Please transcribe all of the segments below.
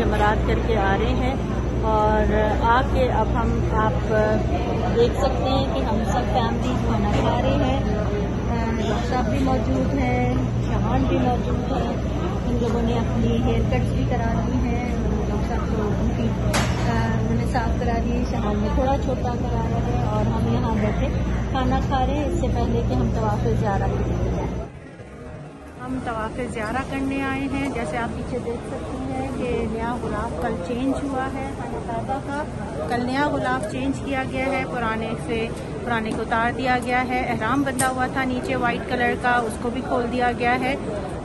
जमरात करके आ रहे हैं। और आके अब आप देख सकते हैं कि हम सब फैमिली खाना खा रहे हैं। साहब भी मौजूद है, शहान भी मौजूद है। इन लोगों ने अपनी हेयर कट्स भी करा दी हैं। साहब को उन्होंने साफ करा दी, शहान ने थोड़ा छोटा कराया है। और हम यहाँ बैठे खाना खा रहे हैं इससे पहले कि हम तवाफ़ ज़ियारा करें। हम तवाफ़ ज़ियारा करने आए हैं। जैसे आप पीछे देख सकते हैं कि नया गुलाब कल चेंज हुआ है खाना काबा का। कल नया गुलाब चेंज किया गया है, पुराने को उतार दिया गया है। एहराम बंधा हुआ था नीचे वाइट कलर का, उसको भी खोल दिया गया है।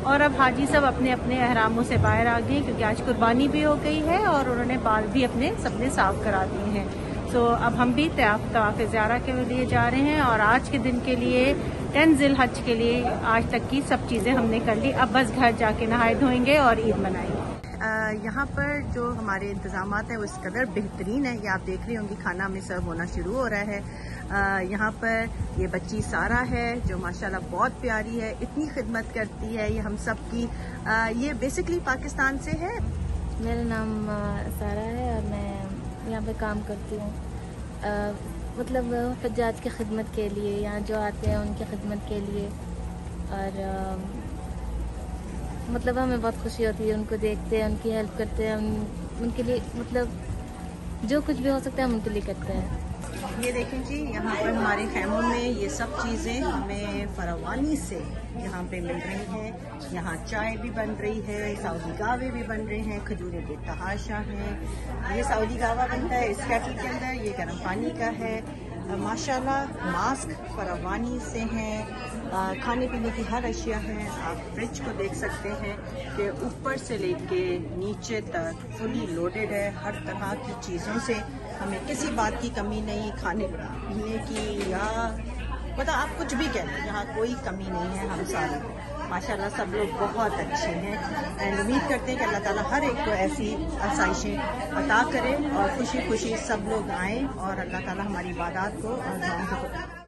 और अब हाजी सब अपने अपने एहरामों से बाहर आ गए क्योंकि आज कुर्बानी भी हो गई है और उन्होंने बाल भी अपने सबने साफ करा दिए हैं। तो अब हम भी तवाफ़ ज़ियारा के लिए जा रहे हैं और आज के दिन के लिए 10 ज़िलहज के लिए आज तक की सब चीज़ें हमने कर ली। अब बस घर जाके नहाए धोएंगे और ईद मनाएंगे। यहाँ पर जो हमारे इंतज़ामात हैं वो इस कदर बेहतरीन है। ये आप देख रही होंगी खाना हमें सर्व होना शुरू हो रहा है। यहाँ पर ये बच्ची सारा है जो माशाल्लाह बहुत प्यारी है, इतनी खिदमत करती है ये हम सब की। ये बेसिकली पाकिस्तान से है। मेरा नाम सारा है और मैं यहाँ पे काम करती हूँ। मतलब हज्जाज की खिदमत के लिए, यहाँ जो आते हैं उनकी खिदमत के लिए। और मतलब हमें बहुत खुशी होती है उनको देखते हैं, उनकी हेल्प करते हैं, उनके लिए मतलब जो कुछ भी हो सकता है हम उनके लिए करते हैं। ये देखें जी, यहाँ पर हमारे खैमों में ये सब चीज़ें हमें फरावानी से यहाँ पे मिल रही हैं। यहाँ चाय भी बन रही है, सऊदी गावे भी बन रहे हैं, खजूरें बेतहाशा हैं। ये सऊदी गावा बनता है इस केटल के अंदर, ये गर्म पानी का है। माशाल्लाह मास्क फरावानी से हैं। खाने पीने की हर अशिया है। आप फ्रिज को देख सकते हैं कि ऊपर से लेके नीचे तक फुली लोडेड है हर तरह की चीज़ों से। हमें किसी बात की कमी नहीं, खाने पीने की या मतलब आप कुछ भी कह लें, यहाँ कोई कमी नहीं है। हम सारे माशाल्लाह सब लोग बहुत अच्छे हैं एंड उम्मीद करते हैं कि अल्लाह ताला हर एक को ऐसी आसाइशें अता करे और खुशी खुशी सब लोग आएँ और अल्लाह ताला हमारी इबादत को और दुआओं को